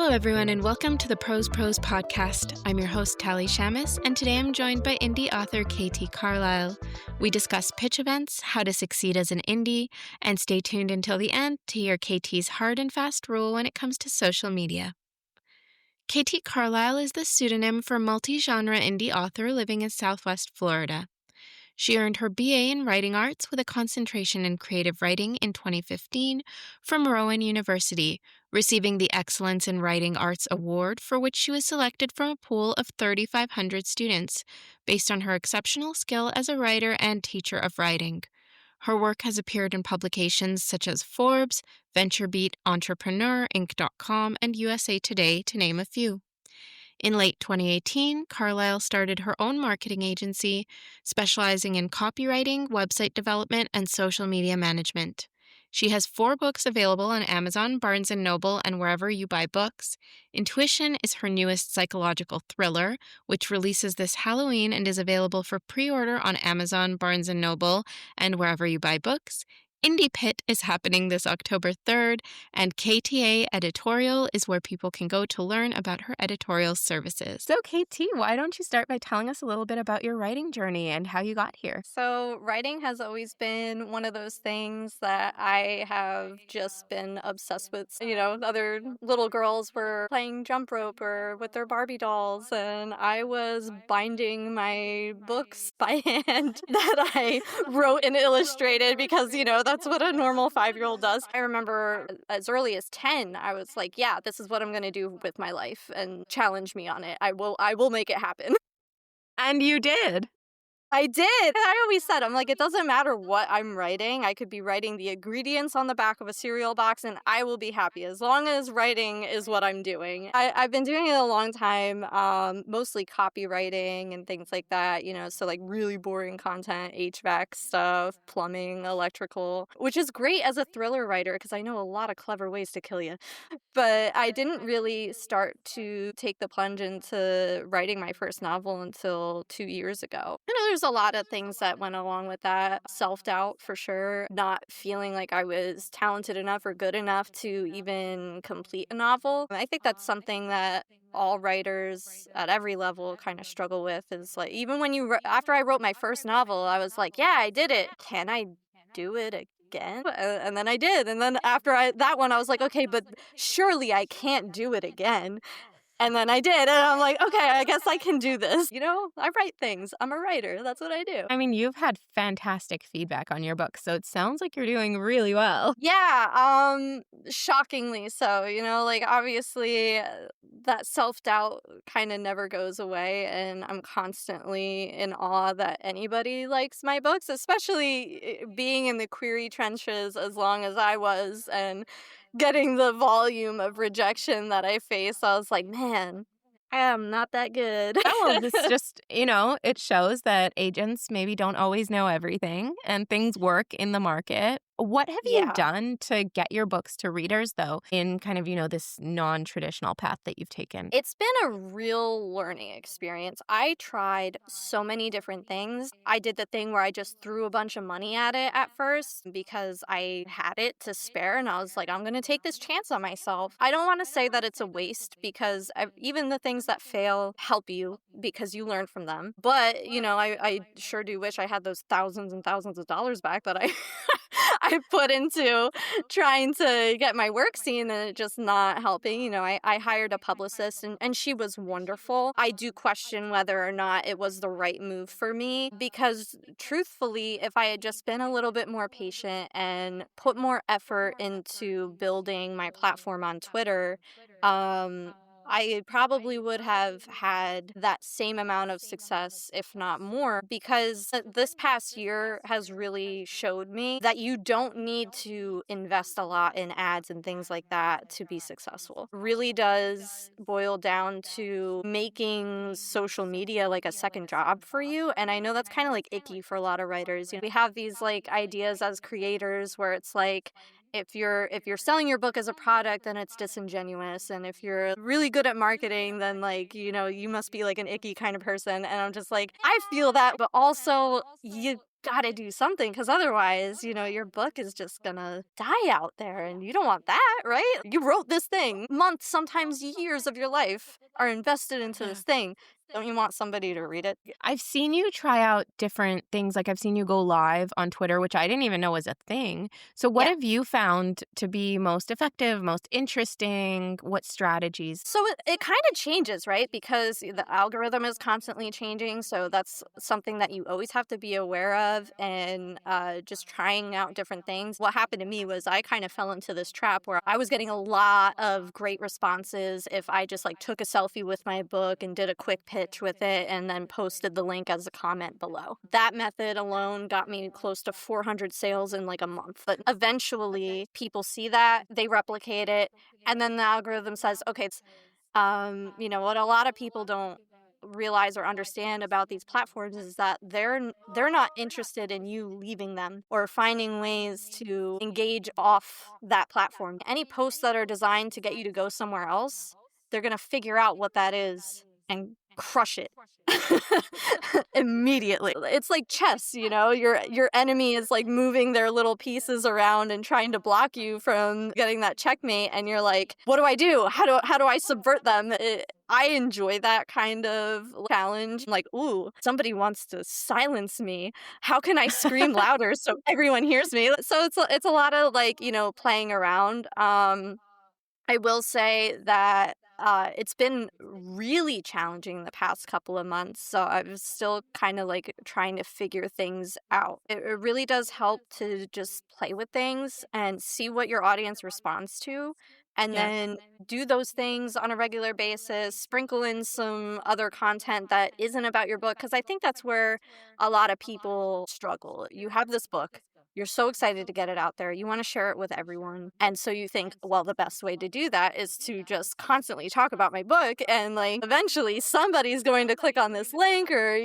Hello, everyone, and welcome to the Prose podcast. I'm your host, Tally Shamus, and today I'm joined by indie author KT Carlisle. We discuss pitch events, how to succeed as an indie, and stay tuned until the end to hear KT's hard and fast rule when it comes to social media. KT Carlisle is the pseudonym for multi-genre indie author living in Southwest Florida. She earned her BA in Writing Arts with a concentration in creative writing in 2015 from Rowan University, receiving the Excellence in Writing Arts Award, for which she was selected from a pool of 3,500 students, based on her exceptional skill as a writer and teacher of writing. Her work has appeared in publications such as Forbes, VentureBeat, Entrepreneur, Inc.com, and USA Today, to name a few. In late 2018, Carlisle started her own marketing agency, specializing in copywriting, website development, and social media management. She has 4 books available on Amazon, Barnes & Noble, and wherever you buy books. Intuition is her newest psychological thriller, which releases this Halloween and is available for pre-order on Amazon, Barnes & Noble, and wherever you buy books. Indie Pit is happening this October 3rd, and KTA Editorial is where people can go to learn about her editorial services. So, KT, why don't you start by telling us a little bit about your writing journey and how you got here? So writing has always been one of those things that I have just been obsessed with. Other little girls were playing jump rope or with their Barbie dolls, and I was binding my books by hand that I wrote and illustrated because, that's what a normal 5-year-old does. I remember as early as 10, I was like, yeah, this is what I'm going to do with my life, and challenge me on it. I will make it happen. And you did. I did. I always said, I'm like, it doesn't matter what I'm writing. I could be writing the ingredients on the back of a cereal box and I will be happy as long as writing is what I'm doing. I've been doing it a long time, mostly copywriting and things like that, so like really boring content, HVAC stuff, plumbing, electrical, which is great as a thriller writer because I know a lot of clever ways to kill you. But I didn't really start to take the plunge into writing my first novel until 2 years ago. There's a lot of things that went along with that. Self-doubt, for sure. Not feeling like I was talented enough or good enough to even complete a novel. I think that's something that all writers at every level kind of struggle with, is like, even when after I wrote my first novel, I was like, yeah, I did it. Can I do it again? And then I did. And then after that one, I was like, okay, but surely I can't do it again. And then I did, and I'm like, okay, I guess I can do this. I write things. I'm a writer. That's what I do. I mean, you've had fantastic feedback on your book, so it sounds like you're doing really well. Yeah, shockingly so. Obviously, that self-doubt kind of never goes away, and I'm constantly in awe that anybody likes my books, especially being in the query trenches as long as I was, and getting the volume of rejection that I faced. I was like, man, I am not that good. Well, this just, it shows that agents maybe don't always know everything and things work in the market. What have you done to get your books to readers, though, in kind of, this non-traditional path that you've taken? It's been a real learning experience. I tried so many different things. I did the thing where I just threw a bunch of money at it at first because I had it to spare, and I was like, I'm going to take this chance on myself. I don't want to say that it's a waste, because even the things that fail help you because you learn from them. But, I sure do wish I had those thousands and thousands of dollars back that I put into trying to get my work seen, and it just not helping. I hired a publicist, and she was wonderful. I do question whether or not it was the right move for me, because truthfully, if I had just been a little bit more patient and put more effort into building my platform on Twitter, I probably would have had that same amount of success, if not more, because this past year has really showed me that you don't need to invest a lot in ads and things like that to be successful. It really does boil down to making social media like a second job for you. And I know that's kind of like icky for a lot of writers. We have these like ideas as creators where it's like, if you're selling your book as a product, then it's disingenuous, and if you're really good at marketing, then you must be like an icky kind of person. And I'm just like, I feel that, but also you gotta do something because otherwise, your book is just gonna die out there and you don't want that, right? You wrote this thing. Months, sometimes years of your life are invested into Yeah. this thing. Don't you want somebody to read it? I've seen you try out different things. Like I've seen you go live on Twitter, which I didn't even know was a thing. So what Yeah. have you found to be most effective, most interesting? What strategies? So it kind of changes, right? Because the algorithm is constantly changing. So that's something that you always have to be aware of and just trying out different things. What happened to me was I kind of fell into this trap where I was getting a lot of great responses if I just like took a selfie with my book and did a quick pitch with it and then posted the link as a comment below. That method alone got me close to 400 sales in like a month. But eventually people see that, they replicate it, and then the algorithm says, okay, what a lot of people don't realize or understand about these platforms is that they're not interested in you leaving them or finding ways to engage off that platform. Any posts that are designed to get you to go somewhere else, they're going to figure out what that is and crush it immediately. It's like chess, your enemy is like moving their little pieces around and trying to block you from getting that checkmate, and you're like, what do I do? How do I subvert them? I enjoy that kind of challenge. Like, ooh, somebody wants to silence me. How can I scream louder so everyone hears me? So it's a lot of like, playing around. I will say that it's been really challenging the past couple of months. So I'm still kind of like trying to figure things out. It really does help to just play with things and see what your audience responds to. And Yeah. then do those things on a regular basis, sprinkle in some other content that isn't about your book. Because I think that's where a lot of people struggle. You have this book, you're so excited to get it out there. You want to share it with everyone. And so you think, well, the best way to do that is to just constantly talk about my book. And like eventually somebody's going to click on this link or,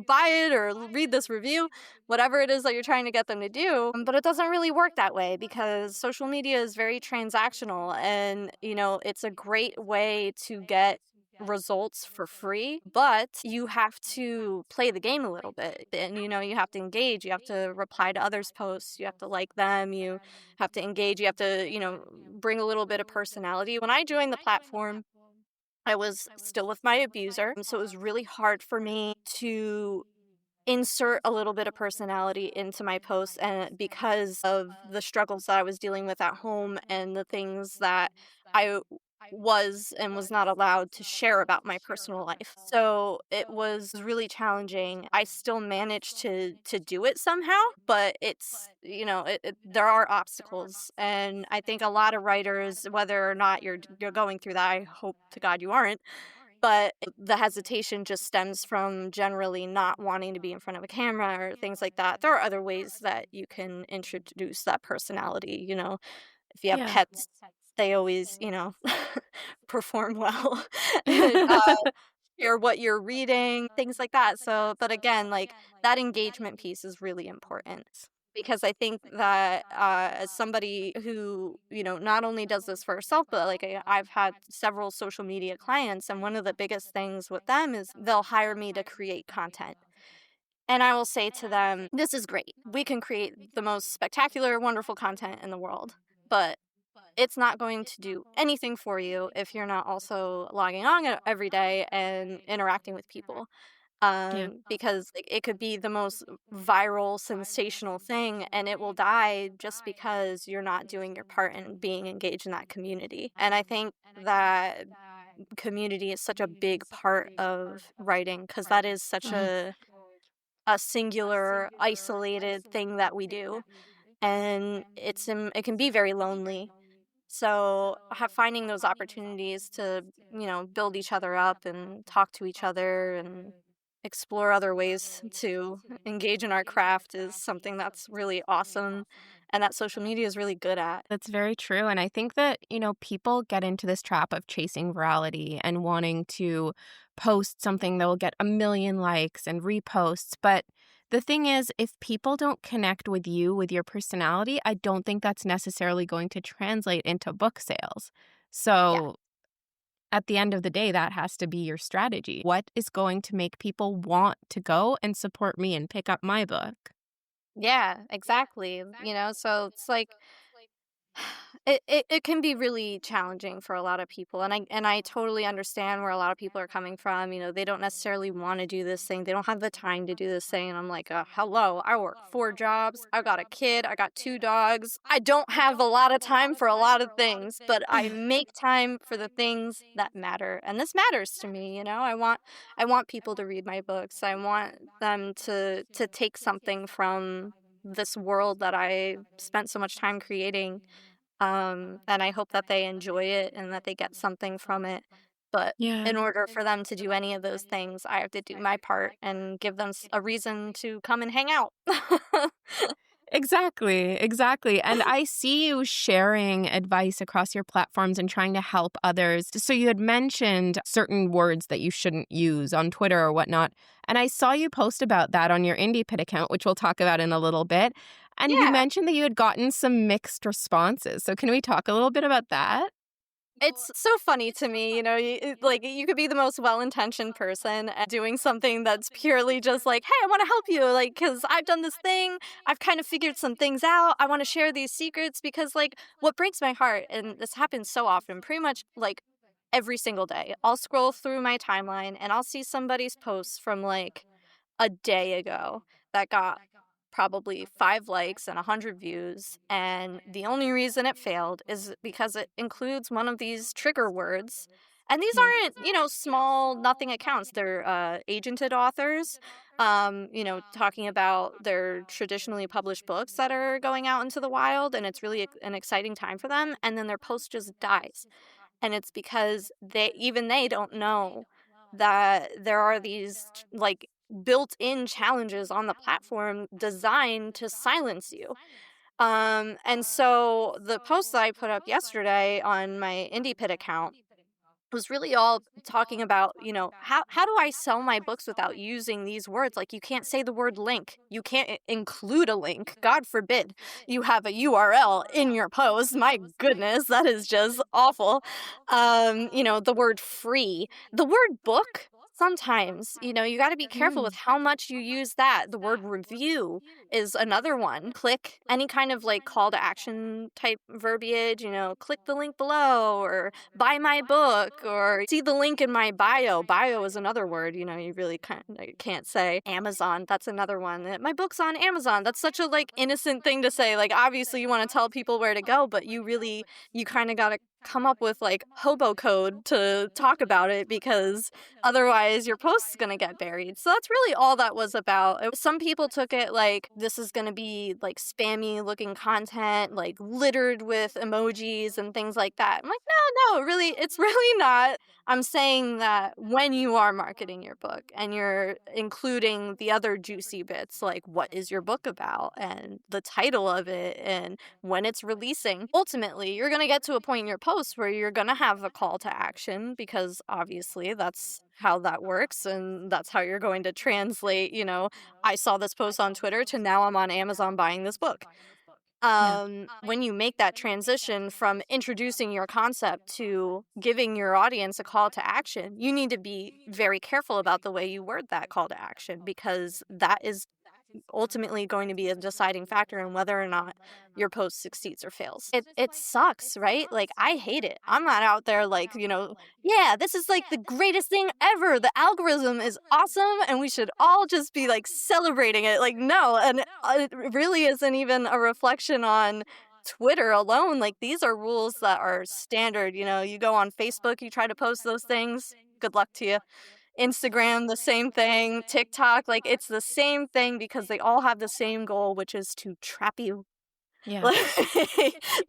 buy it or read this review, whatever it is that you're trying to get them to do. But it doesn't really work that way because social media is very transactional and, it's a great way to get results for free, but you have to play the game a little bit. And you have to engage, you have to reply to others' posts, you have to like them, you have to engage, you have to, bring a little bit of personality. When I joined the platform, I was still with my abuser, so it was really hard for me to insert a little bit of personality into my posts, and because of the struggles that I was dealing with at home and the things that I was and was not allowed to share about my personal life. So it was really challenging. I still managed to do it somehow, but it's, there are obstacles, and I think a lot of writers, whether or not you're going through that, I hope to God you aren't, but the hesitation just stems from generally not wanting to be in front of a camera or things like that. There are other ways that you can introduce that personality, if you have Yeah. pets, they always, perform well and hear what you're reading, things like that. So, but again, like that engagement piece is really important because I think that as somebody who, not only does this for herself, but like I've had several social media clients, and one of the biggest things with them is they'll hire me to create content. And I will say to them, this is great. We can create the most spectacular, wonderful content in the world, but it's not going to do anything for you if you're not also logging on every day and interacting with people. Yeah. Because like, it could be the most viral, sensational thing, and it will die just because you're not doing your part in being engaged in that community. And I think that community is such a big part of writing because that is such Mhm. a singular, isolated thing that we do, and it can be very lonely. So, finding those opportunities to, build each other up and talk to each other and explore other ways to engage in our craft is something that's really awesome and that social media is really good at. That's very true. And I think that, people get into this trap of chasing virality and wanting to post something that will get a million likes and reposts. But the thing is, if people don't connect with you, with your personality, I don't think that's necessarily going to translate into book sales. Yeah. So at the end of the day, that has to be your strategy. What is going to make people want to go and support me and pick up my book? Yeah, exactly. So it's like it can be really challenging for a lot of people, and I totally understand where a lot of people are coming from. They don't necessarily want to do this thing. They don't have the time to do this thing. And I'm like, hello, I work 4 jobs. I got a kid. I got 2 dogs. I don't have a lot of time for a lot of things, but I make time for the things that matter. And this matters to me. I want people to read my books. I want them to take something from this world that I spent so much time creating, and I hope that they enjoy it and that they get something from it. But Yeah. in order for them to do any of those things, I have to do my part and give them a reason to come and hang out. Exactly, exactly. And I see you sharing advice across your platforms and trying to help others. So you had mentioned certain words that you shouldn't use on Twitter or whatnot. And I saw you post about that on your Indie Pit account, which we'll talk about in a little bit. And you Yeah. mentioned that you had gotten some mixed responses. So can we talk a little bit about that? It's so funny to me, like you could be the most well-intentioned person and doing something that's purely just like, "Hey, I want to help you, like, cuz I've done this thing. I've kind of figured some things out. I want to share these secrets because like what breaks my heart, and this happens so often, pretty much like every single day. I'll scroll through my timeline and I'll see somebody's posts from like a day ago that got probably 5 likes and 100 views. And the only reason it failed is because it includes one of these trigger words. And these Yeah. aren't, small nothing accounts. They're agented authors, talking about their traditionally published books that are going out into the wild. And it's really an exciting time for them. And then their post just dies. And it's because they don't know that there are these like built-in challenges on the platform designed to silence you. And so the post that I put up yesterday on my Indie Pit account was really all talking about, how do I sell my books without using these words? Like, you can't say the word link. You can't include a link. God forbid you have a URL in your post. My goodness, that is just awful. The word free, the word book. Sometimes, you got to be careful with how much you use that. The word review is another one. Click, any kind of like call to action type verbiage, click the link below, or buy my book, or see the link in my bio. Bio is another word, you really can't say. Amazon, that's another one. My book's on Amazon. That's such a like innocent thing to say. Like, obviously you want to tell people where to go, but you kind of got to come up with like hobo code to talk about it, because otherwise your post's gonna get buried. So that's really all that was about. Some people took it like this is gonna be like spammy looking content, like littered with emojis and things like that. I'm like, no, really, it's really not. I'm saying that when you are marketing your book and you're including the other juicy bits, like what is your book about and the title of it and when it's releasing, ultimately you're going to get to a point in your post where you're going to have a call to action, because obviously that's how that works, and that's how you're going to translate, I saw this post on Twitter to now I'm on Amazon buying this book. Yeah. When you make that transition from introducing your concept to giving your audience a call to action, you need to be very careful about the way you word that call to action, because that is ultimately going to be a deciding factor in whether or not your post succeeds or fails. It sucks, right? Like, I hate it. I'm not out there like, yeah, this is like the greatest thing ever. The algorithm is awesome and we should all just be like celebrating it. Like, no, and it really isn't even a reflection on Twitter alone. Like, these are rules that are standard. You go on Facebook, you try to post those things. Good luck to you. Instagram, the same thing. TikTok, like, it's the same thing, because they all have the same goal, which is to trap you. Yeah. Like,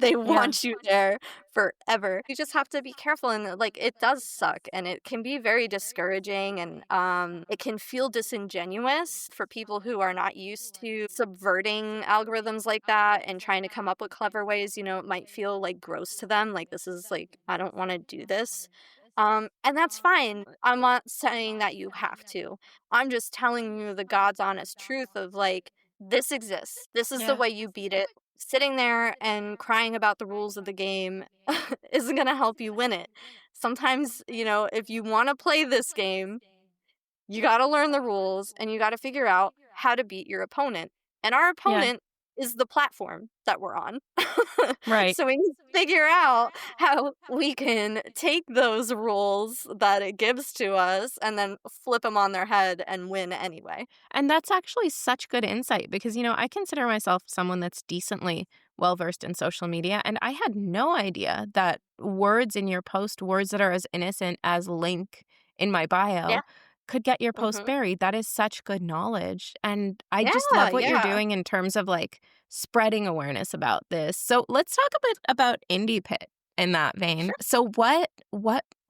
they Yeah. want you there forever. You just have to be careful, and like, it does suck, and it can be very discouraging, and it can feel disingenuous for people who are not used to subverting algorithms like that and trying to come up with clever ways. It might feel like gross to them, like this is like, I don't want to do this. And that's fine. I'm not saying that you have to. I'm just telling you the God's honest truth of like, this exists. This is the Yeah. way you beat it. Sitting there and crying about the rules of the game isn't going to help you win it. Sometimes, if you want to play this game, you got to learn the rules and you got to figure out how to beat your opponent. and our Yeah. opponent is the platform that we're on. Right. So we need to figure out how we can take those rules that it gives to us and then flip them on their head and win anyway. And that's actually such good insight because, I consider myself someone that's decently well versed in social media. And I had no idea that words in your post, words that are as innocent as link in my Yeah. bio, could get your post Mhm. buried. That is such good knowledge. And I just Yeah, love what you're yeah. doing in terms of like spreading awareness about this. So let's talk a bit about Indie Pit in that vein. Sure. So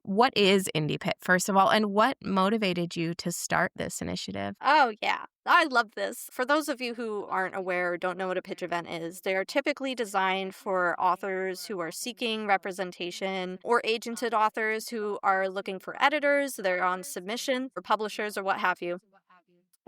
what is Indie Pit, first of all, and what motivated you to start this initiative? Oh, yeah. I love this. For those of you who aren't aware or don't know what a pitch event is, they are typically designed for authors who are seeking representation or agented authors who are looking for editors, they're on submission for publishers or what have you.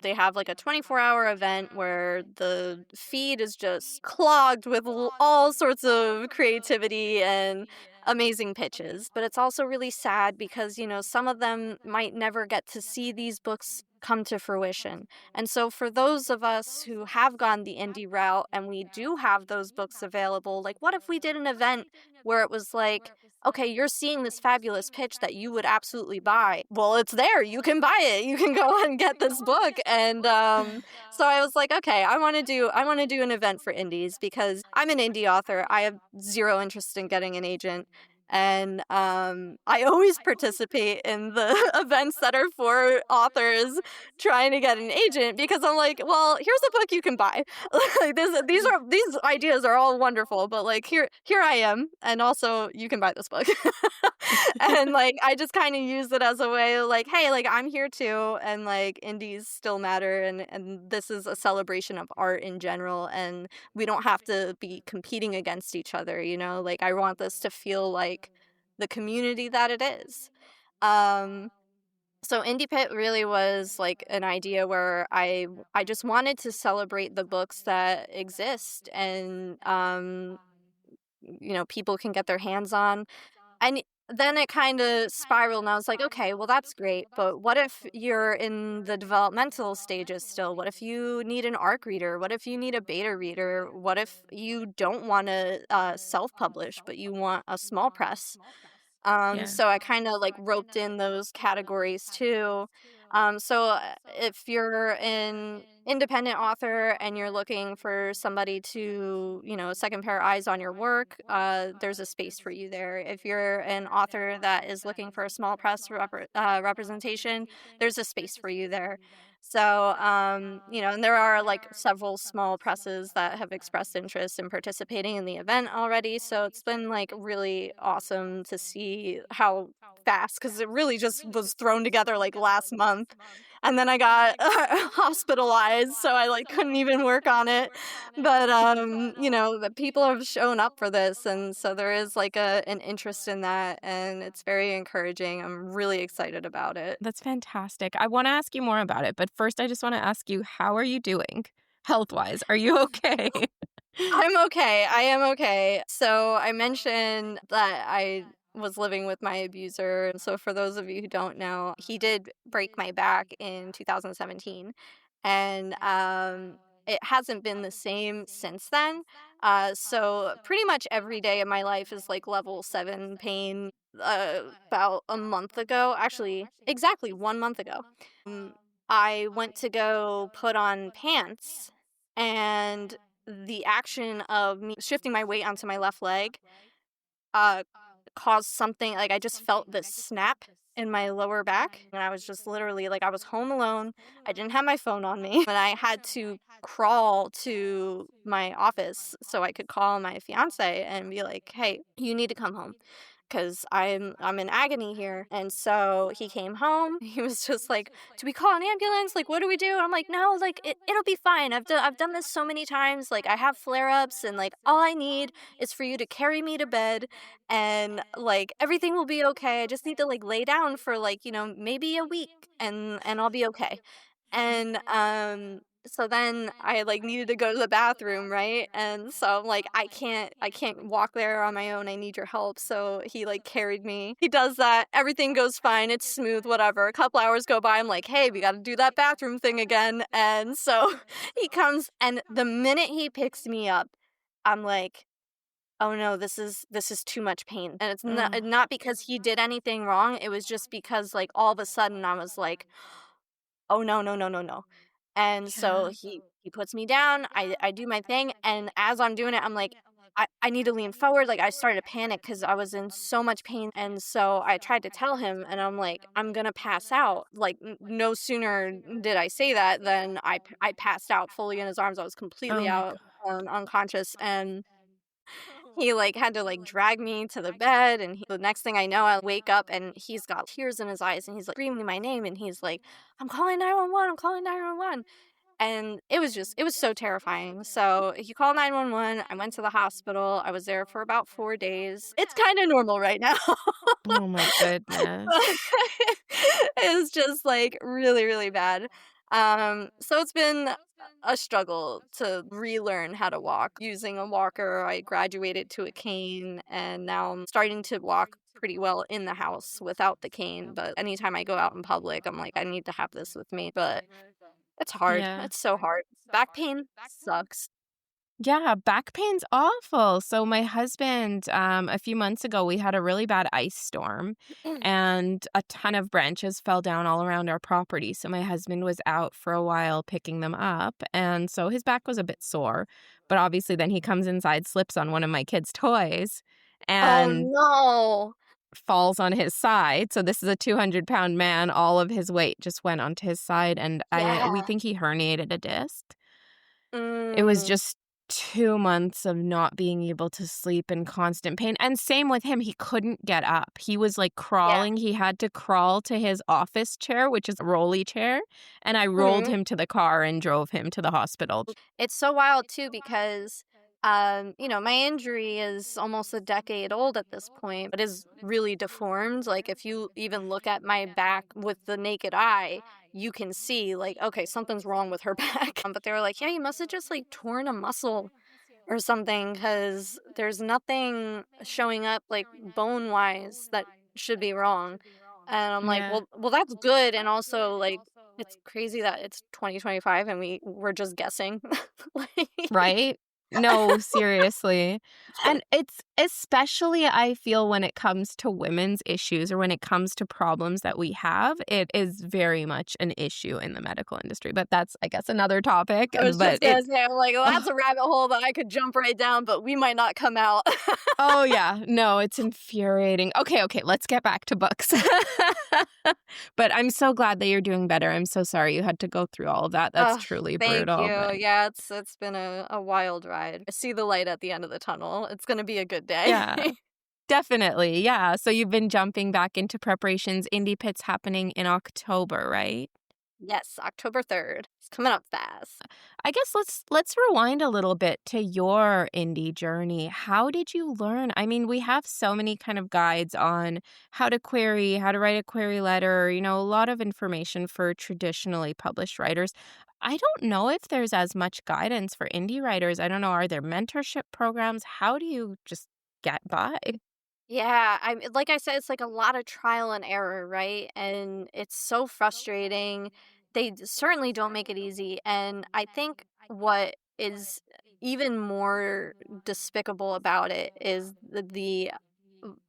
They have like a 24-hour event where the feed is just clogged with all sorts of creativity and amazing pitches. But it's also really sad because, some of them might never get to see these books come to fruition. And so, for those of us who have gone the indie route and we do have those books available, like, what if we did an event where it was like, okay, you're seeing this fabulous pitch that you would absolutely buy. Well, it's there. You can buy it. You can go and get this book. And so I was like, okay, I want to do an event for indies because I'm an indie author. I have zero interest in getting an agent. And I always participate in the events that are for authors trying to get an agent because I'm like, well, here's a book you can buy. Like these ideas are all wonderful, but like here I am, and also you can buy this book. And like I just kind of use it as a way of like, hey, like I'm here too, and like indies still matter, and this is a celebration of art in general, and we don't have to be competing against each other, like I want this to feel like the community that it is. um so Indie Pit really was like an idea where I just wanted to celebrate the books that exist, and people can get their hands on. And then it kind of spiraled, and I was like, okay, well, that's great. But what if you're in the developmental stages still? What if you need an ARC reader? What if you need a beta reader? What if you don't want to self publish, but you want a small press? Yeah. So I kind of like roped in those categories too. So if you're an independent author and you're looking for somebody to, second pair of eyes on your work, there's a space for you there. If you're an author that is looking for a small press representation, there's a space for you there. So, and there are like several small presses that have expressed interest in participating in the event already. So it's been like really awesome to see how fast, because it really just was thrown together like last month. And then I got hospitalized, so I like couldn't even work on it. But the people have shown up for this, and so there is like an interest in that, and it's very encouraging. I'm really excited about it. That's fantastic. I wanna ask you more about it, but first I just wanna ask you, how are you doing health-wise? Are you okay? I'm okay. I am okay. So I mentioned that I was living with my abuser. And so for those of you who don't know, he did break my back in 2017. And it hasn't been the same since then. So pretty much every day of my life is like level 7 pain. About a month ago, actually, exactly 1 month ago, um, I went to go put on pants, and the action of me shifting my weight onto my left leg uh caused something, like I just felt this snap in my lower back, and I was just literally like I was home alone. I didn't have my phone on me, and I had to crawl to my office so I could call my fiance and be like, "Hey, you need to come home, because I'm in agony here." And so he came home. He was just like, "Do we call an ambulance? Like, what do we do?" And I'm like, "No, like it'll be fine. I've done this so many times. Like, I have flare-ups, and like all I need is for you to carry me to bed, and like everything will be okay. I just need to like lay down for like, maybe a week, and I'll be okay." And So then I like needed to go to the bathroom, right? And so I'm like, I can't walk there on my own. I need your help. So he like carried me. He does that. Everything goes fine. It's smooth, whatever. A couple hours go by. I'm like, hey, we got to do that bathroom thing again. And so he comes, and the minute he picks me up, I'm like, oh no, this is too much pain. And it's Oh, not because he did anything wrong. It was just because like all of a sudden I was like, oh, no, no, no, no, no. And so yeah. he puts me down, I do my thing, and as I'm doing it, I'm like, I need to lean forward. Like, I started to panic because I was in so much pain, and so I tried to tell him, and I'm like, "I'm gonna pass out." Like, no sooner did I say that than I passed out fully in his arms. I was completely Oh my out, God. unconscious, and he, like, had to, like, drag me to the bed, and the next thing I know, I wake up, and he's got tears in his eyes, and he's, like, screaming my name, and he's like, "I'm calling 911, I'm calling 911." And it was so terrifying. So he called 911. I went to the hospital. I was there for about 4 days. It's kind of normal right now. Oh my goodness. It was just like really, really bad. So it's been a struggle to relearn how to walk using a walker. I graduated to a cane, and now I'm starting to walk pretty well in the house without the cane. But anytime I go out in public, I'm like, I need to have this with me. But it's hard. Yeah. It's so hard. Back pain sucks. Yeah, back pain's awful. So my husband, a few months ago, we had a really bad ice storm and a ton of branches fell down all around our property. So my husband was out for a while picking them up. And so his back was a bit sore. But obviously then he comes inside, slips on one of my kids' toys Oh and no. falls on his side. So this is a 200-pound man. All of his weight just went onto his side. And we Yeah. think he herniated a disc. It was Mm. just 2 months of not being able to sleep in constant pain, and same with him, he couldn't get up. He was, like, Yeah. crawling, he had to crawl to his office chair, which is a rolly chair, and I rolled Mhm. him to the car and drove him to the hospital. It's so wild too because my injury is almost a decade old at this point, but is really deformed. Like if you even look at my back with the naked eye, you can see like, okay, something's wrong with her back. But they were like, yeah, you must have just like torn a muscle or something because there's nothing showing up like bone wise that should be wrong. And I'm like, Yeah. well, that's good. And also, like, it's crazy that it's 2025 and we're just guessing. Like, Right? No, seriously. And it's especially, I feel, when it comes to women's issues or when it comes to problems that we have, it is very much an issue in the medical industry. But that's, I guess, another topic. I was But just gonna say, I'm like, well, oh, that's a rabbit hole that I could jump right down, but we might not come out. oh yeah. No, it's infuriating. Okay, okay, let's get back to books. But I'm so glad that you're doing better. I'm so sorry you had to go through all of that. That's Oh, truly thank brutal, you. but Yeah, it's been a wild ride. I see the light at the end of the tunnel. It's gonna be a good day. yeah. Definitely, yeah. So you've been jumping back into preparations. Indie Pit's happening in October, right? Yes, October 3rd. It's coming up fast. I guess let's rewind a little bit to your indie journey. How did you learn? I mean, we have so many kind of guides on how to query, how to write a query letter, a lot of information for traditionally published writers. I don't know if there's as much guidance for indie writers. I don't know, are there mentorship programs? How do you just get by? Yeah, like I said, it's like a lot of trial and error, right? And it's so frustrating. Certainly don't make it easy. And I think what is even more despicable about it is the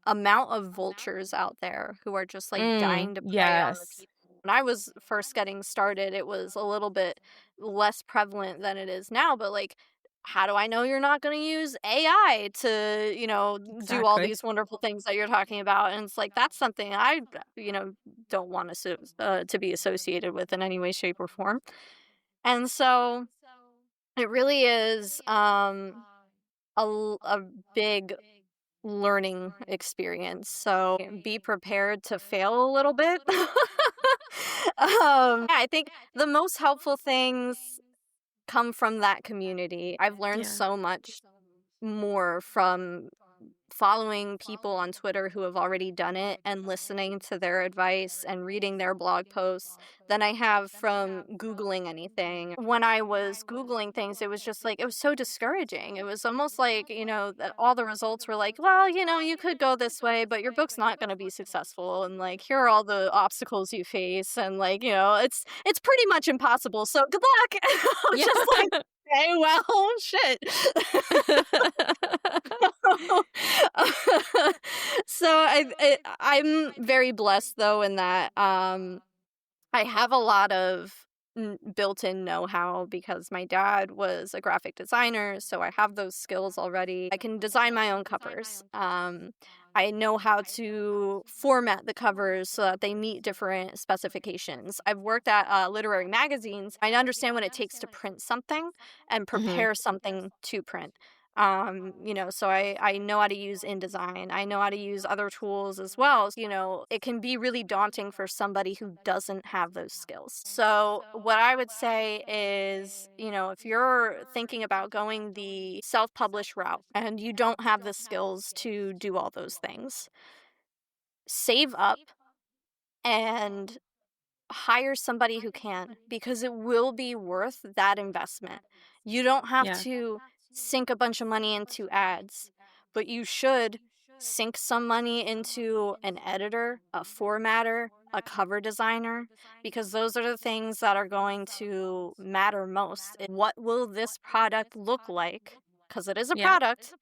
amount of vultures out there who are just like dying to prey on the Yes, people. When I was first getting started, it was a little bit less prevalent than it is now, but like, how do I know you're not going to use AI to, do all exactly. these wonderful things that you're talking about? And it's like, that's something don't want to be associated with in any way, shape, or form. And so it really is a big learning experience. So be prepared to fail a little bit. Yeah, I think the most helpful things come from that community. I've learned Yeah. so much more from following people on Twitter who have already done it and listening to their advice and reading their blog posts than I have from Googling anything. When I was Googling things, it was just like, it was so discouraging. It was almost like, that all the results were like, well, you could go this way, but your book's not going to be successful. And like, here are all the obstacles you face. And like, it's pretty much impossible. So good luck. I was just like, okay, well, shit. So I'm very blessed though in that I have a lot of built-in know-how because my dad was a graphic designer, so I have those skills already. I can design my own covers. I know how to format the covers so that they meet different specifications. I've worked at literary magazines. I understand what it takes to print something and prepare something to print. So I know how to use InDesign. I know how to use other tools as well. It can be really daunting for somebody who doesn't have those skills. So what I would say is, if you're thinking about going the self-published route and you don't have the skills to do all those things, save up and hire somebody who can, because it will be worth that investment. You don't have to sink a bunch of money into ads, but you should sink some money into an editor, a formatter, a cover designer, because those are the things that are going to matter most. What will this product look like? Because it is a product.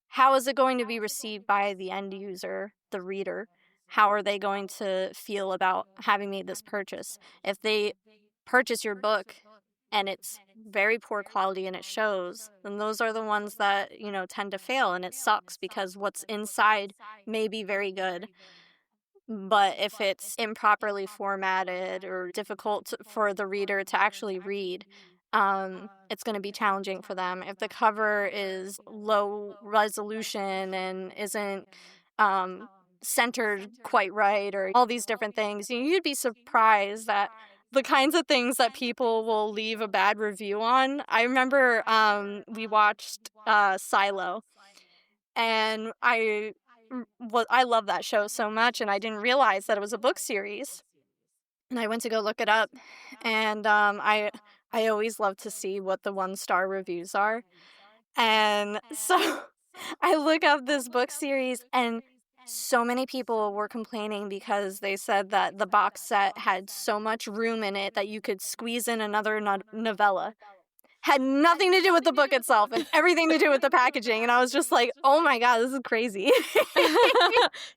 How is it going to be received by the end user, the reader? How are they going to feel about having made this purchase? If they purchase your book and it's very poor quality and it shows, then those are the ones that, tend to fail, and it sucks because what's inside may be very good. But if it's improperly formatted or difficult for the reader to actually read, it's going to be challenging for them. If the cover is low resolution and isn't centered quite right, or all these different things, you'd be surprised that the kinds of things that people will leave a bad review on. I remember we watched Silo, and I love that show so much, and I didn't realize that it was a book series. And I went to go look it up, and I always love to see what the 1-star reviews are. And so I look up this book series, and so many people were complaining because they said that the box set had so much room in it that you could squeeze in another novella. Had nothing to do with the book itself and everything to do with the packaging. And I was just like, oh my God, this is crazy.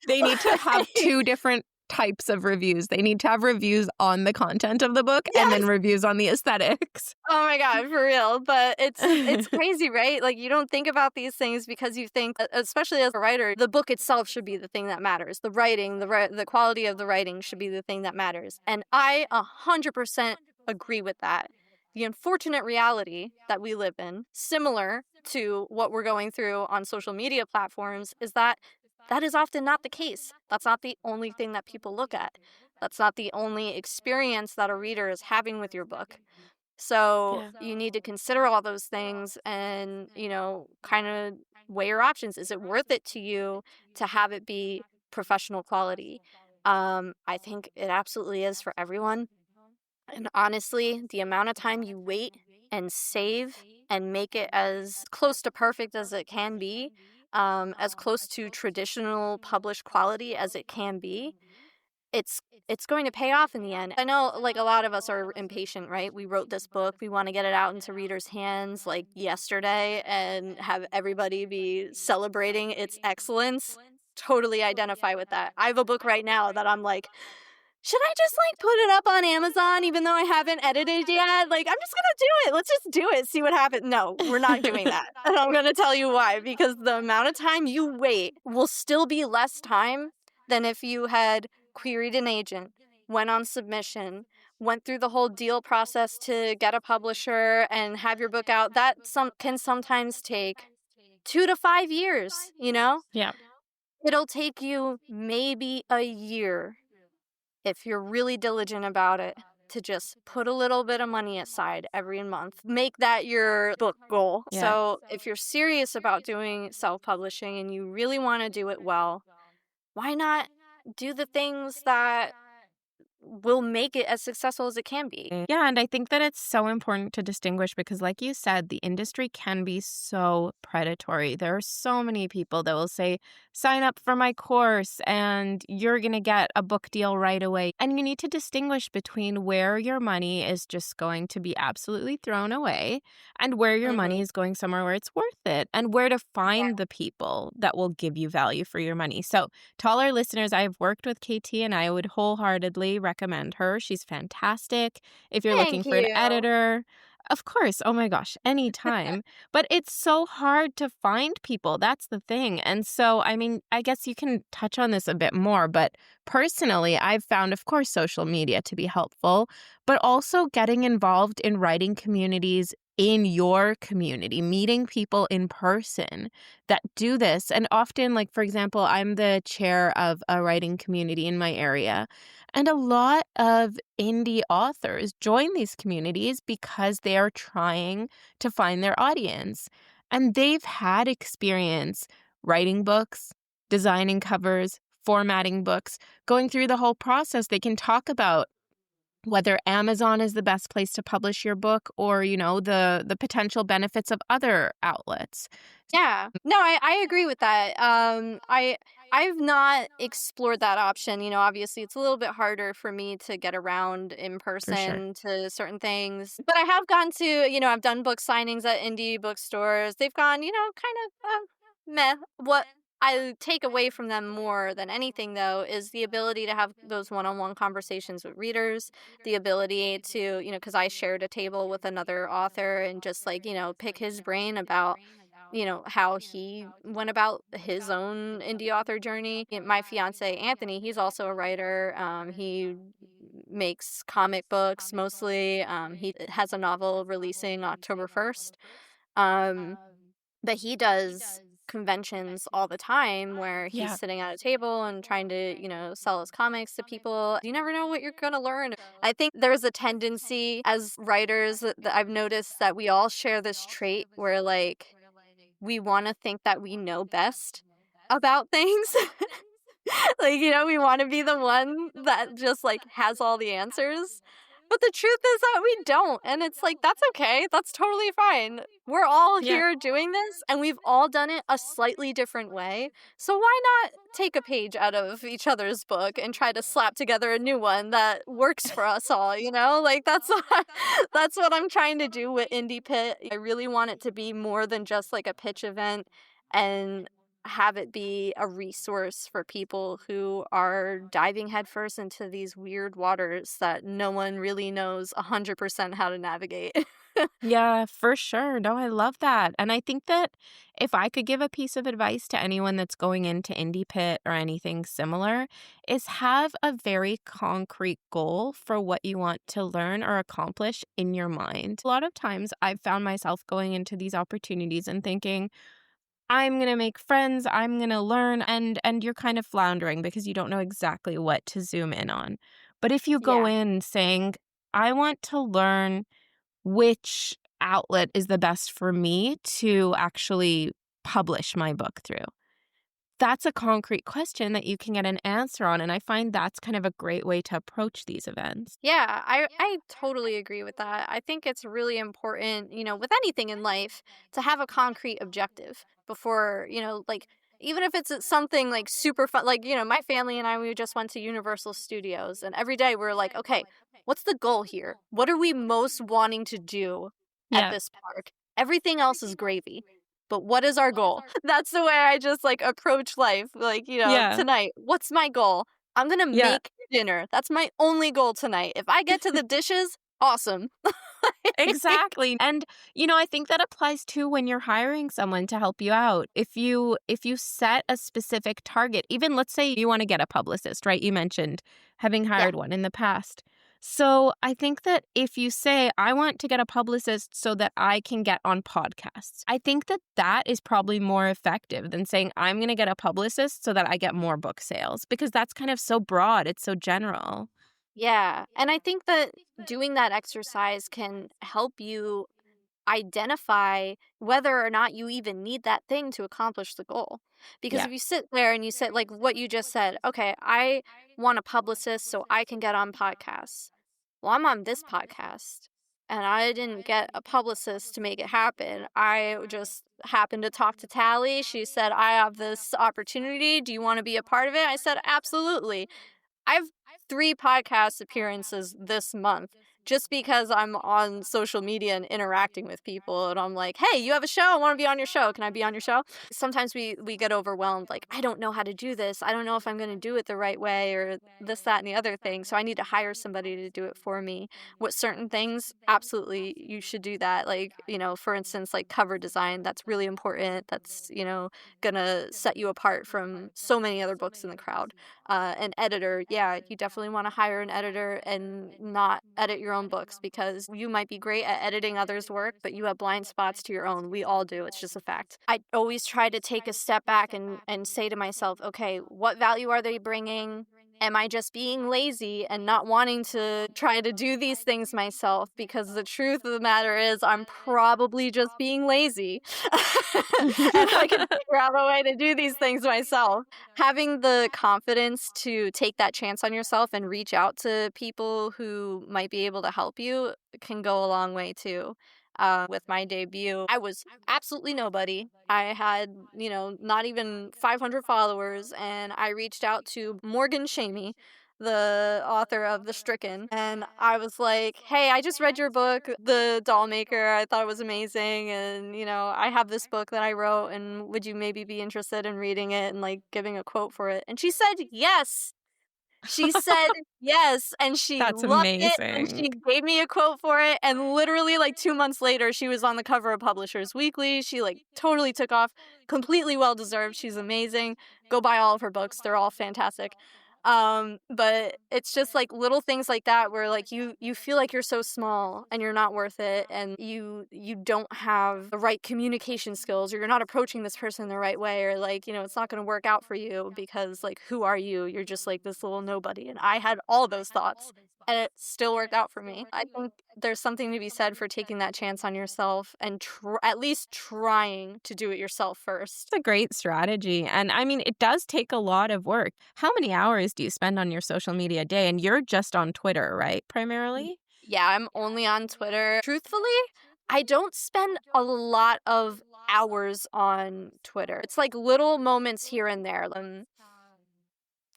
They need to have two different types of reviews. They need to have reviews on the content of the book and then reviews on the aesthetics. Oh my God, for real. But it's crazy, right? Like, you don't think about these things because you think, especially as a writer, the book itself should be the thing that matters. The writing, the quality of the writing should be the thing that matters. And I 100% agree with that. The unfortunate reality that we live in, similar to what we're going through on social media platforms, is that is often not the case. That's not the only thing that people look at. That's not the only experience that a reader is having with your book. So you need to consider all those things and, kind of weigh your options. Is it worth it to you to have it be professional quality? I think it absolutely is for everyone. And honestly, the amount of time you wait and save and make it as close to perfect as it can be, as close to traditional published quality as it can be, it's going to pay off in the end. I know, like, a lot of us are impatient, right? We wrote this book. We want to get it out into readers' hands like yesterday and have everybody be celebrating its excellence. Totally identify with that. I have a book right now that I'm like, should I just, put it up on Amazon even though I haven't edited yet? Like, I'm just going to do it. Let's just do it. See what happens. No, we're not doing that. And I'm going to tell you why. Because the amount of time you wait will still be less time than if you had queried an agent, went on submission, went through the whole deal process to get a publisher and have your book out. That can sometimes take 2 to 5 years, Yeah. It'll take you maybe a year, if you're really diligent about it, to just put a little bit of money aside every month. Make that your book goal. Yeah. So if you're serious about doing self-publishing and you really want to do it well, why not do the things that will make it as successful as it can be? Yeah, and I think that it's so important to distinguish because, like you said, the industry can be so predatory. There are so many people that will say, sign up for my course and you're going to get a book deal right away. And you need to distinguish between where your money is just going to be absolutely thrown away and where your money Mhm. is going somewhere where it's worth it and where to Yeah. find the people that will give you value for your money. So, to all our listeners, I've worked with KT and I would wholeheartedly recommend her. She's fantastic. If you're looking Thank for an you. editor, of course, oh my gosh, anytime. But it's so hard to find people. That's the thing. And so, I mean, I guess you can touch on this a bit more, but personally, I've found, of course, social media to be helpful, but also getting involved in writing communities in your community, meeting people in person that do this. And often, like, for example, I'm the chair of a writing community in my area. And a lot of indie authors join these communities because they are trying to find their audience. And they've had experience writing books, designing covers, formatting books, going through the whole process. They can talk about whether Amazon is the best place to publish your book or, the potential benefits of other outlets. Yeah. No, I agree with that. I've not explored that option. Obviously it's a little bit harder for me to get around in For sure. person to certain things. But I have gone to, I've done book signings at indie bookstores. They've gone, kind of meh. What I take away from them more than anything though is the ability to have those one-on-one conversations with readers, the ability to, because I shared a table with another author and just like, pick his brain about how he went about his own indie author journey. My fiance, Anthony, he's also a writer. He makes comic books mostly. He has a novel releasing October 1st. Um, but he does conventions all the time where he's Yeah. sitting at a table and trying to, sell his comics to people. You never know what you're going to learn. I think there's a tendency as writers that I've noticed that we all share this trait where like we want to think that we know best about things. Like, we want to be the one that just like has all the answers. But the truth is that we don't. And it's like, that's okay. That's totally fine. We're all Yeah. here doing this and we've all done it a slightly different way. So why not take a page out of each other's book and try to slap together a new one that works for us all, Like that's that's what I'm trying to do with Indie Pit. I really want it to be more than just like a pitch event and have it be a resource for people who are diving headfirst into these weird waters that no one really knows 100% how to navigate. Yeah, for sure. No, I love that. And I think that if I could give a piece of advice to anyone that's going into Indie Pit or anything similar, is have a very concrete goal for what you want to learn or accomplish in your mind. A lot of times I've found myself going into these opportunities and thinking, I'm going to make friends, I'm going to learn, and you're kind of floundering because you don't know exactly what to zoom in on. But if you go Yeah. in saying, I want to learn which outlet is the best for me to actually publish my book through? That's a concrete question that you can get an answer on, and I find that's kind of a great way to approach these events. Yeah, I totally agree with that. I think it's really important, with anything in life, to have a concrete objective before, like, even if it's something like super fun, like, my family and I, we just went to Universal Studios, and every day we're like, okay, what's the goal here? What are we most wanting to do at Yeah. this park? Everything else is gravy. But what is our goal? That's the way I just like approach life. Like, Yeah. tonight, what's my goal? I'm gonna Yeah. make dinner. That's my only goal tonight. If I get to the dishes, awesome. Exactly. And I think that applies too when you're hiring someone to help you out. If you set a specific target, even let's say you want to get a publicist, right? You mentioned having Yeah. hired one in the past. So I think that if you say, I want to get a publicist so that I can get on podcasts, I think that that is probably more effective than saying, I'm going to get a publicist so that I get more book sales, because that's kind of so broad. It's so general. Yeah. And I think that doing that exercise can help you identify whether or not you even need that thing to accomplish the goal. Because Yeah. if you sit there and you say, like what you just said, okay, I want a publicist so I can get on podcasts. Well, I'm on this podcast and I didn't get a publicist to make it happen. I just happened to talk to Tally. She said, I have this opportunity. Do you want to be a part of it? I said, absolutely. I've 3 podcast appearances this month just because I'm on social media and interacting with people, and I'm like, "Hey, you have a show? I wanna be on your show. Can I be on your show?" Sometimes we get overwhelmed, like, "I don't know how to do this. I don't know if I'm gonna do it the right way or this, that, and the other thing, so I need to hire somebody to do it for me." What certain things, absolutely, you should do that, like, for instance, like cover design, that's really important. That's, gonna set you apart from so many other books in the crowd. An editor, yeah, you definitely want to hire an editor and not edit your own books because you might be great at editing others' work, but you have blind spots to your own. We all do. It's just a fact. I always try to take a step back and say to myself, okay, what value are they bringing? Am I just being lazy and not wanting to try to do these things myself? Because the truth of the matter is, I'm probably just being lazy. And I can figure out a way to do these things myself. Having the confidence to take that chance on yourself and reach out to people who might be able to help you can go a long way too. With my debut, I was absolutely nobody. I had, not even 500 followers, and I reached out to Morgan Shamey, the author of The Stricken, and I was like, "Hey, I just read your book, The Doll Maker. I thought it was amazing, and I have this book that I wrote, and would you maybe be interested in reading it and like giving a quote for it?" And she said yes. She said yes, and she That's loved it, and amazing. she gave me a quote for it, and literally, like, 2 months later, she was on the cover of Publishers Weekly. She, like, totally took off, completely well-deserved. She's amazing. Go buy all of her books. They're all fantastic. But it's just, like, little things like that where, like, you feel like you're so small and you're not worth it, and you don't have the right communication skills, or you're not approaching this person the right way, or, like, it's not gonna work out for you because, like, who are you? You're just, like, this little nobody, and I had all those thoughts, and it still worked out for me. I think there's something to be said for taking that chance on yourself and at least trying to do it yourself first. It's a great strategy. And I mean, it does take a lot of work. How many hours do you spend on your social media a day? And you're just on Twitter, right? Primarily? Yeah, I'm only on Twitter. Truthfully, I don't spend a lot of hours on Twitter. It's like little moments here and there.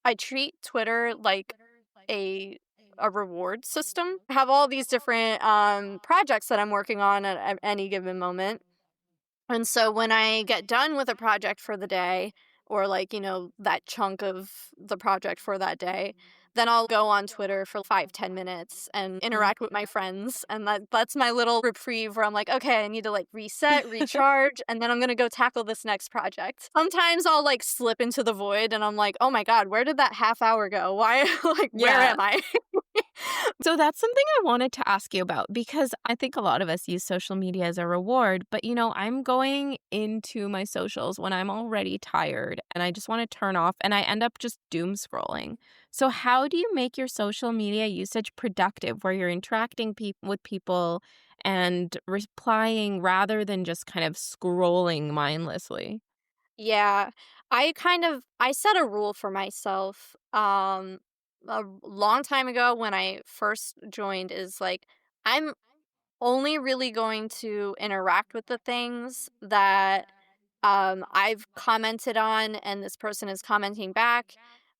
I treat Twitter like a reward system. I have all these different projects that I'm working on at any given moment. And so when I get done with a project for the day, or like, that chunk of the project for that day, then I'll go on Twitter for 5-10 minutes and interact with my friends. And that's my little reprieve where I'm like, okay, I need to like reset, recharge, and then I'm gonna go tackle this next project. Sometimes I'll like slip into the void and I'm like, oh my God, where did that half hour go? Why like where Yeah. am I? So that's something I wanted to ask you about because I think a lot of us use social media as a reward. But, I'm going into my socials when I'm already tired and I just want to turn off and I end up just doom scrolling. So, how do you make your social media usage productive where you're interacting with people and replying rather than just kind of scrolling mindlessly? Yeah, I set a rule for myself a long time ago when I first joined is like I'm only really going to interact with the things that I've commented on and this person is commenting back.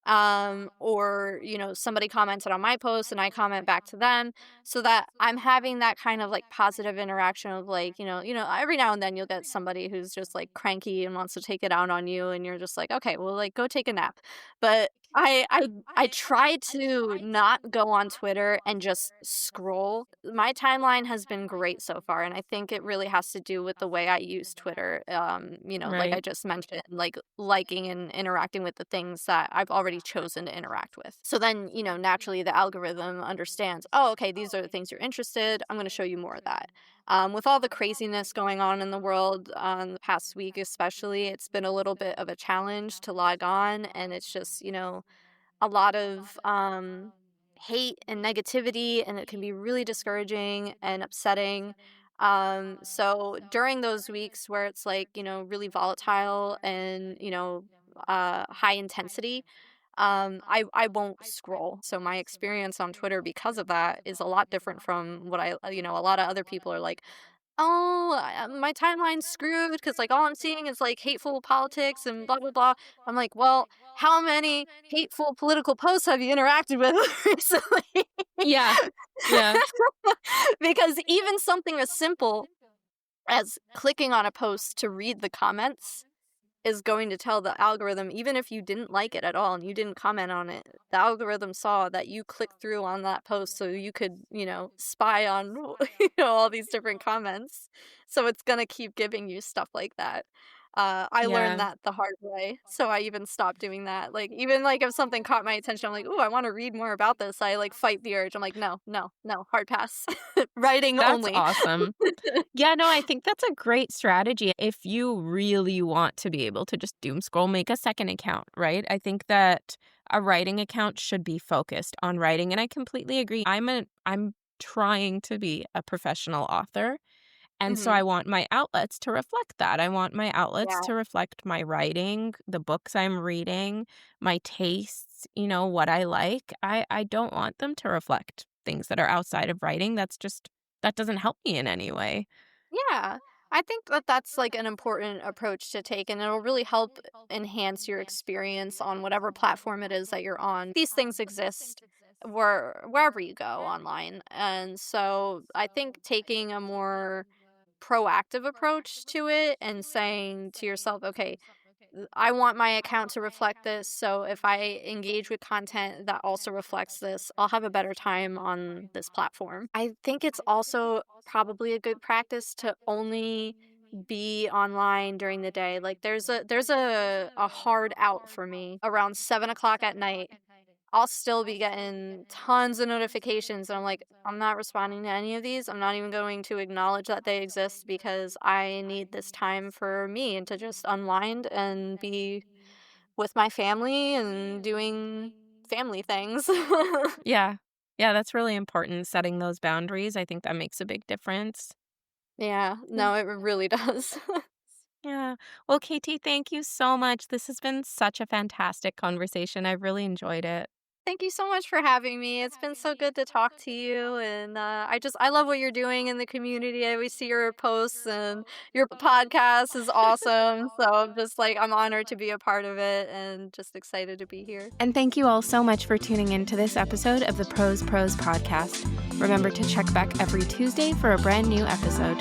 Or, somebody commented on my post and I comment back to them so that I'm having that kind of like positive interaction of like, every now and then you'll get somebody who's just like cranky and wants to take it out on you and you're just like, okay, well like go take a nap. But I try to not go on Twitter and just scroll. My timeline has been great so far, and I think it really has to do with the way I use Twitter. Like I Right. just mentioned, like liking and interacting with the things that I've already chosen to interact with. So then, naturally the algorithm understands, oh, okay, these are the things you're interested. I'm going to show you more of that. With all the craziness going on in the world the past week, especially, it's been a little bit of a challenge to log on, and it's just, a lot of hate and negativity, and it can be really discouraging and upsetting. So during those weeks where it's like, really volatile and, high intensity, I won't scroll. So my experience on Twitter because of that is a lot different from what a lot of other people are like, oh, my timeline's screwed because like all I'm seeing is like hateful politics and blah blah blah. I'm like, well, how many hateful political posts have you interacted with recently? Yeah. Yeah. Because even something as simple as clicking on a post to read the comments is going to tell the algorithm, even if you didn't like it at all and you didn't comment on it, the algorithm saw that you clicked through on that post so you could, spy on, all these different comments. So it's going to keep giving you stuff like that. I learned Yeah. that the hard way, so I even stopped doing that. Like, even like if something caught my attention, I'm like, "Ooh, I want to read more about this." I like fight the urge. I'm like, "No, no, no, hard pass." Writing That's only. awesome. Yeah, no, I think that's a great strategy. If you really want to be able to just doom scroll, make a second account, right? I think that a writing account should be focused on writing. And I completely agree. I'm trying to be a professional author. And so Hmm. I want my outlets to reflect that. I want my outlets Yeah. to reflect my writing, the books I'm reading, my tastes, what I like. I don't want them to reflect things that are outside of writing. That doesn't help me in any way. Yeah, I think that that's like an important approach to take, and it'll really help enhance your experience on whatever platform it is that you're on. These things exist wherever you go online, and so I think taking a more proactive approach to it and saying to yourself, okay, I want my account to reflect this. So if I engage with content that also reflects this, I'll have a better time on this platform. I think it's also probably a good practice to only be online during the day. Like there's a hard out for me around 7 o'clock at night. I'll still be getting tons of notifications, and I'm like, I'm not responding to any of these. I'm not even going to acknowledge that they exist because I need this time for me and to just unwind and be with my family and doing family things. Yeah. Yeah, that's really important, setting those boundaries. I think that makes a big difference. Yeah, Mm. no, it really does. Yeah. Well, Katie, thank you so much. This has been such a fantastic conversation. I've really enjoyed it. Thank you so much for having me. It's been so good to talk to you, and I love what you're doing in the community. I always see your posts, and your podcast is awesome. So I'm just like I'm honored to be a part of it, and just excited to be here. And thank you all so much for tuning in to this episode of the Pros podcast. Remember to check back every Tuesday for a brand new episode.